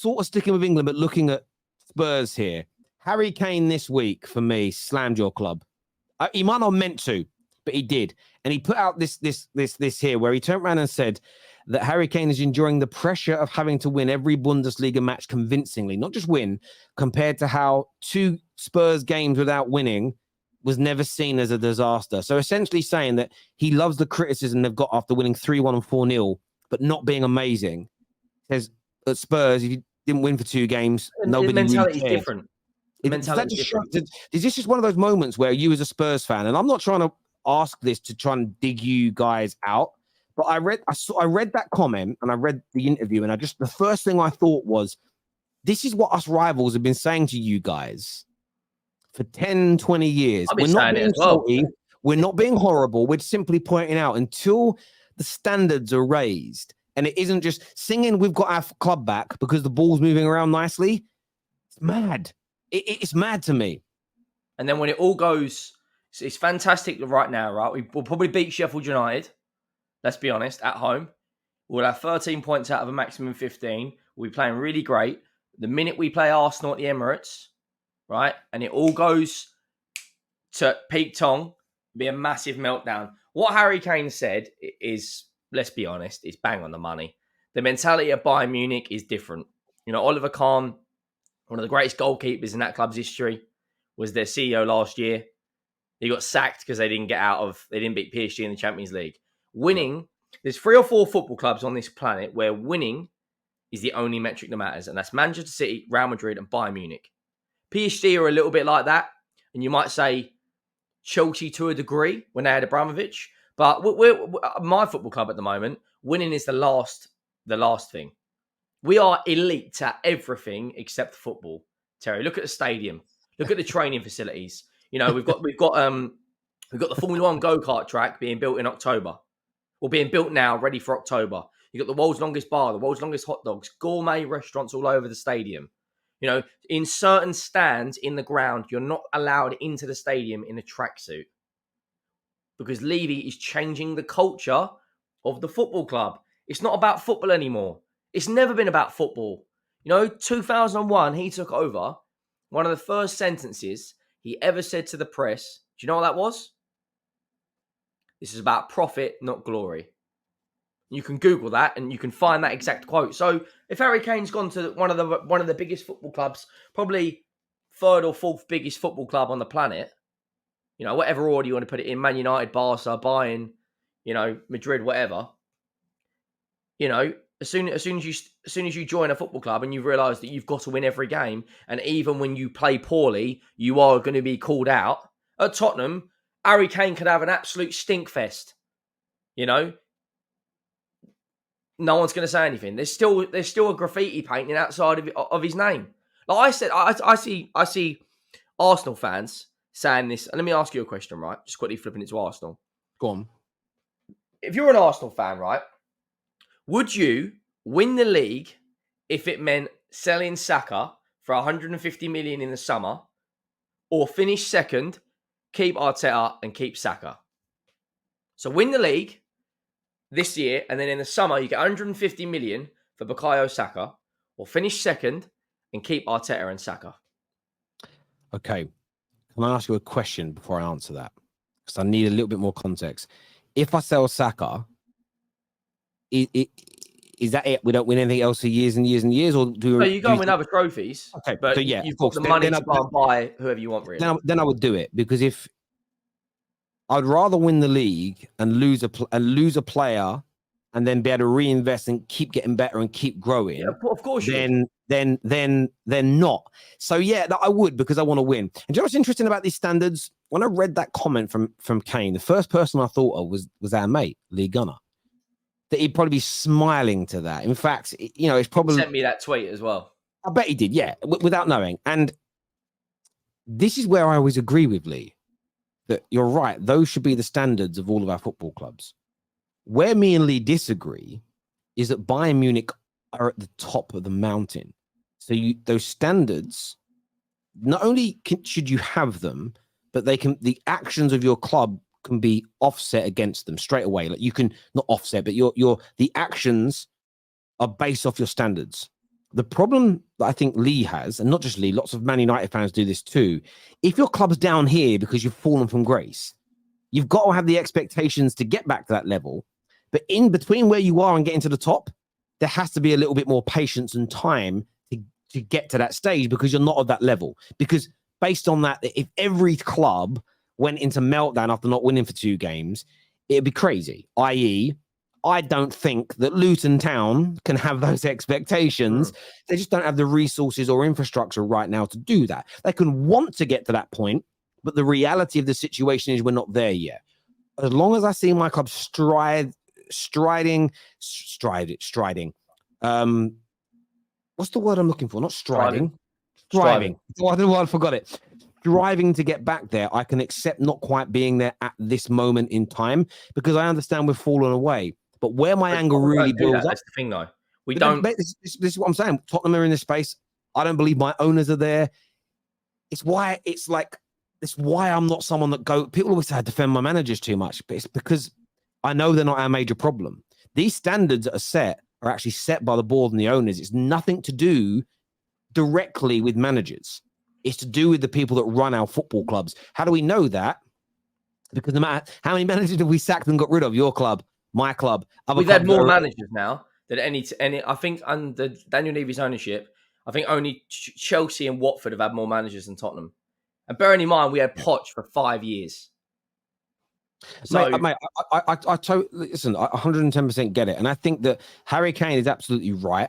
sort of sticking with England, but looking at Spurs here. Harry Kane this week, for me, slammed your club. He might not have meant to, but he did. And he put out this here, where he turned around and said that Harry Kane is enjoying the pressure of having to win every Bundesliga match convincingly, not just win, compared to how 2 Spurs games without winning was never seen as a disaster. So essentially saying that he loves the criticism they've got after winning 3-1 and 4-0, but not being amazing. Says at Spurs, if you didn't win for 2 games, nobody mentality really cared. is different. Is this just one of those moments where you as a Spurs fan, and I'm not trying to ask this to try and dig you guys out, but I read that comment and I read the interview, and the first thing I thought was, this is what us rivals have been saying to you guys for 10, 20 years. We're not being salty. We're not being horrible. We're simply pointing out, until the standards are raised, and it isn't just singing we've got our club back because the ball's moving around nicely. It's mad. It's mad to me. And then when it all goes, it's fantastic right now, right? We'll probably beat Sheffield United. Let's be honest, at home. We'll have 13 points out of a maximum 15. We'll be playing really great. The minute we play Arsenal at the Emirates, right? And it all goes to peak tongue, be a massive meltdown. What Harry Kane said is, let's be honest, it's bang on the money. The mentality of Bayern Munich is different. You know, Oliver Kahn, one of the greatest goalkeepers in that club's history, was their CEO last year. He got sacked because they didn't beat PSG in the Champions League. Winning, there's 3 or 4 football clubs on this planet where winning is the only metric that matters. And that's Manchester City, Real Madrid, and Bayern Munich. PSG are a little bit like that. And you might say Chelsea to a degree when they had Abramovich. But we're my football club at the moment, winning is the last thing. We are elite at everything except football. Terry, look at the stadium. Look at the training facilities. You know, we've got the Formula 1 go-kart track being built in October. Or being built now, ready for October. You've got the world's longest bar, the world's longest hot dogs, gourmet restaurants all over the stadium. You know, in certain stands in the ground, you're not allowed into the stadium in a tracksuit. Because Levy is changing the culture of the football club. It's not about football anymore. It's never been about football. You know, 2001, he took over. One of the first sentences he ever said to the press, do you know what that was? This is about profit, not glory. You can Google that and you can find that exact quote. So if Harry Kane's gone to one of the biggest football clubs, probably 3rd or 4th biggest football club on the planet, you know, whatever order you want to put it in, Man United, Barca, Bayern, you know, Madrid, whatever. You know, as soon as you join a football club and you realise that you've got to win every game, and even when you play poorly, you are going to be called out. At Tottenham, Harry Kane could have an absolute stink fest. You know, no one's going to say anything. There's still a graffiti painting outside of his name. Like I said, I see Arsenal fans saying this. And let me ask you a question, right? Just quickly flipping it to Arsenal. Go on. If you're an Arsenal fan, right, would you win the league if it meant selling Saka for 150 million in the summer, or finish second, keep Arteta and keep Saka? So win the league this year, and then in the summer you get 150 million for Bukayo Saka, or finish second and keep Arteta and Saka. Okay. Can I ask you a question before I answer that? Because I need a little bit more context. If I sell Saka, is that it? We don't win anything else for years and years and years, or do you go and win other trophies? Okay, but so yeah, you've got the money to go and buy whoever you want. Really, then I would do it, because if I'd rather win the league and lose a player, and then be able to reinvest and keep getting better and keep growing. Yeah, of course. Then not. So yeah, I would, because I want to win. And do you know what's interesting about these standards? When I read that comment from Kane, the first person I thought of was our mate Lee Gunner. That he'd probably be smiling to that. In fact, you know, it's probably... He sent me that tweet as well. I bet he did, yeah, without knowing. And this is where I always agree with Lee, that you're right, those should be the standards of all of our football clubs. Where me and Lee disagree is that Bayern Munich are at the top of the mountain. So those standards, not only should you have them, but the actions of your club can be offset against them straight away. Like, you can not offset, but the actions are based off your standards. The problem that I think Lee has, and not just Lee, lots of Man United fans do this too. If your club's down here because you've fallen from grace, you've got to have the expectations to get back to that level. But in between where you are and getting to the top, there has to be a little bit more patience and time to get to that stage because you're not at that level. Because based on that, if every club went into meltdown after not winning for 2 games, it'd be crazy. I.e., I don't think that Luton Town can have those expectations. They just don't have the resources or infrastructure right now to do that. They can want to get to that point, but the reality of the situation is we're not there yet. As long as I see my club striding. What's the word I'm looking for? Not striding. Striving. Oh, I forgot it. Striving to get back there. I can accept not quite being there at this moment in time because I understand we've fallen away. But where my anger really builds up. That's the thing, though. We don't. This is what I'm saying. Tottenham are in this space. I don't believe my owners are there. It's why I'm not someone that people always say I defend my managers too much, but it's because I know they're not our major problem. These standards that are actually set by the board and the owners. It's nothing to do directly with managers. It's to do with the people that run our football clubs. How do we know that? Because no matter how many managers have we sacked and got rid of, your club, my club, we've had more managers now than any. I think under Daniel Levy's ownership, I think only Chelsea and Watford have had more managers than Tottenham. And bearing in mind, we had Poch for 5 years. So, mate, I totally listen. I 110% get it, and I think that Harry Kane is absolutely right.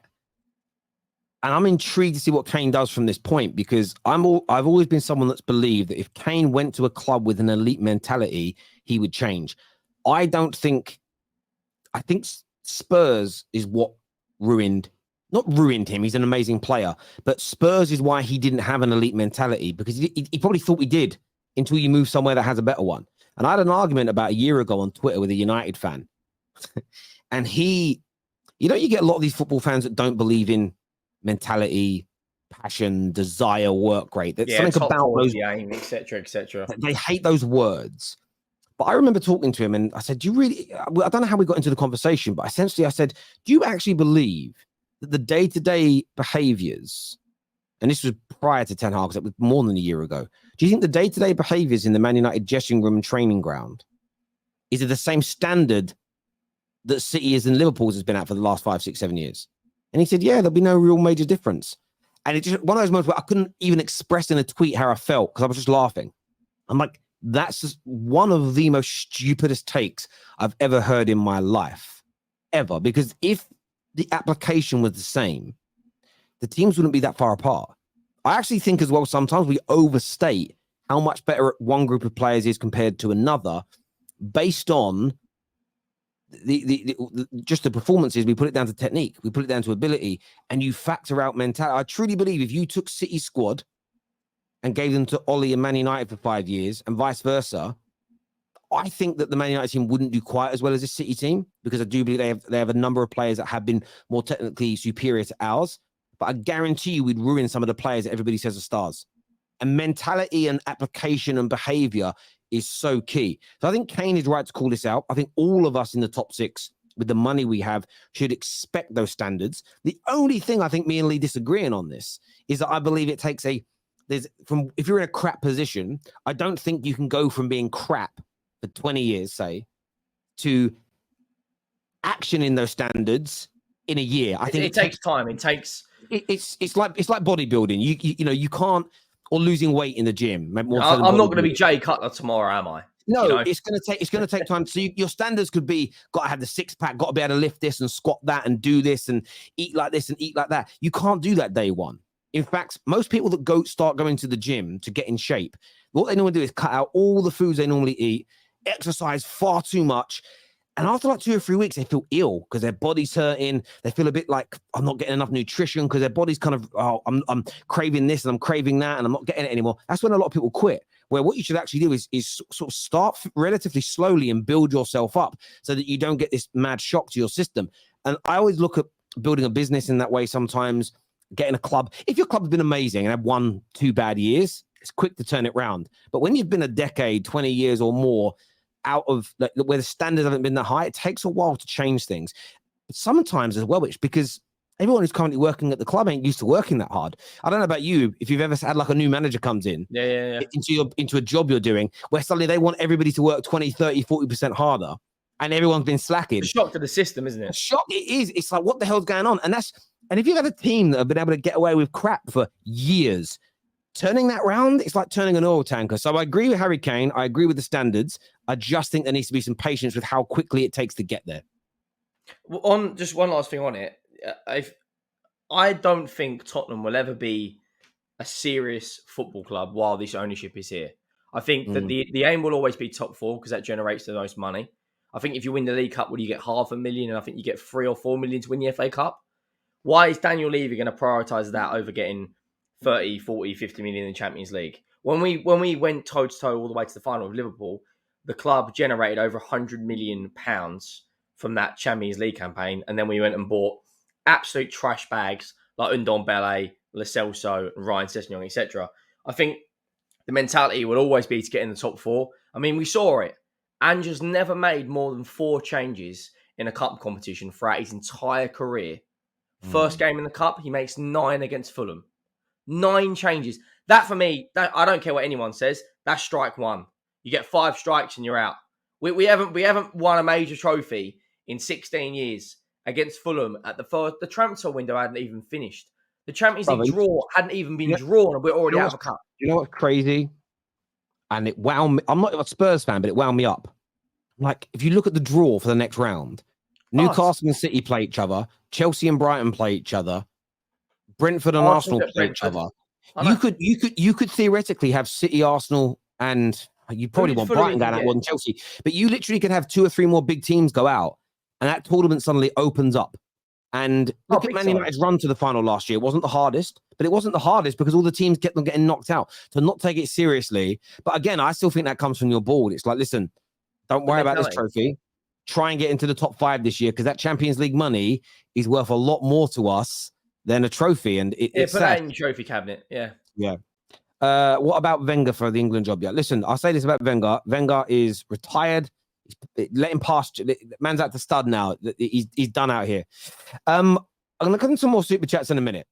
And I'm intrigued to see what Kane does from this point because I've always been someone that's believed that if Kane went to a club with an elite mentality, he would change. I think Spurs is what not ruined him. He's an amazing player, but Spurs is why he didn't have an elite mentality because he probably thought we did until you move somewhere that has a better one. And I had an argument about a year ago on Twitter with a United fan. And you get a lot of these football fans that don't believe in mentality, passion, desire, work rate. There's something about those, etc. They hate those words. But I remember talking to him and I said, do you really, I don't know how we got into the conversation, but essentially I said, do you actually believe that the day-to-day behaviors, and this was prior to Ten Hag, because it was more than a year ago, do you think the day-to-day behaviors in the Man United dressing room and training ground is it the same standard that City is and Liverpool's has been at for the last 5, 6, 7 years? And he said, yeah, there'll be no real major difference. And it's just one of those moments where I couldn't even express in a tweet how I felt because I was just laughing. I'm like, that's just one of the most stupidest takes I've ever heard in my life, ever. Because if the application was the same, the teams wouldn't be that far apart. I actually think as well, sometimes we overstate how much better one group of players is compared to another based on just the performances. We put it down to technique, we put it down to ability, and you factor out mentality. I truly believe if you took City's squad and gave them to Ollie and Man United for 5 years and vice versa, I think that the Man United team wouldn't do quite as well as the City team because I do believe they have a number of players that have been more technically superior to ours. But I guarantee you we'd ruin some of the players that everybody says are stars. And mentality and application and behavior is so key. So I think Kane is right to call this out. I think all of us in the top 6 with the money we have should expect those standards. The only thing I think me and Lee disagreeing on this is that I believe it takes if you're in a crap position, I don't think you can go from being crap for 20 years, say, to action in those standards in a year. I think it takes time. It's like bodybuilding. You can't, or losing weight in the gym. I'm not going to be Jay Cutler tomorrow, am I? No, it's going to take time. So your standards could be, got to have the 6-pack, got to be able to lift this and squat that and do this and eat like this and eat like that. You can't do that day one. In fact, most people that start going to the gym to get in shape, what they normally do is cut out all the foods they normally eat, exercise far too much. And after like 2 or 3 weeks, they feel ill because their body's hurting. They feel a bit like I'm not getting enough nutrition because their body's kind of, I'm craving this and I'm craving that and I'm not getting it anymore. That's when a lot of people quit. Where what you should actually do is sort of start relatively slowly and build yourself up so that you don't get this mad shock to your system. And I always look at building a business in that way sometimes, getting a club. If your club's been amazing and had 1-2 bad years, it's quick to turn it around. But when you've been a decade, 20 years or more, out of where the standards haven't been that high, it takes a while to change things. But sometimes as well, it's because Everyone who's currently working at the club ain't used to working that hard. I don't know about you, if you've ever had like a new manager comes in into a job you're doing, where suddenly they want everybody to work 20, 30, 40% harder, and everyone's been slacking. It's a shock to the system, isn't it? A shock it is. It's like, what the hell's going on? And if you've had a team that have been able to get away with crap for years, turning that round, it's like turning an oil tanker. So I agree with Harry Kane. I agree with the standards. I just think there needs to be some patience with how quickly it takes to get there. Well, on just one last thing on it, I don't think Tottenham will ever be a serious football club while this ownership is here. I think that the aim will always be top 4 because that generates the most money. I think if you win the League Cup, you get $500,000, and I think you get 3 or 4 million to win the FA Cup. Why is Daniel Levy going to prioritise that over getting 30, 40, 50 million in the Champions League? When we went toe to toe all the way to the final of Liverpool, the club generated over £100 million from that Champions League campaign, and then we went and bought absolute trash bags like Ndombele, Lo Celso, Ryan Sessegnon, etc. I think the mentality will always be to get in the top 4. I mean, we saw it. Ange's never made more than 4 changes in a cup competition throughout his entire career. First game in the cup, he makes 9 against Fulham. 9 changes. That for me, I don't care what anyone says. That's strike 1. You get 5 strikes and you're out. We haven't won a major trophy in 16 years against Fulham at the transfer window hadn't even finished. The Champions League draw hadn't even been drawn, and we're already out of a cup. You know what's crazy? And it wound me. I'm not a Spurs fan, but it wound me up. Like, if you look at the draw for the next round, Newcastle and City play each other, Chelsea and Brighton play each other, Brentford and Arsenal play each other. You could theoretically have City, Arsenal, and you probably want Brighton going out more than Chelsea, but you literally could have 2 or 3 more big teams go out, and that tournament suddenly opens up. And look at Man United's run to the final last year. It wasn't the hardest, but it wasn't the hardest because all the teams kept on getting knocked out. To not take it seriously. But again, I still think that comes from your board. It's like, listen, don't worry about this trophy. Try and get into the top 5 this year, because that Champions League money is worth a lot more to us than a trophy. And it's put that in your trophy cabinet. Yeah. What about Wenger for the England job? Yeah, listen, I'll say this about Wenger. Wenger is retired. Let him pass. Man's out to stud now. He's done out here. I'm going to come to some more super chats in a minute.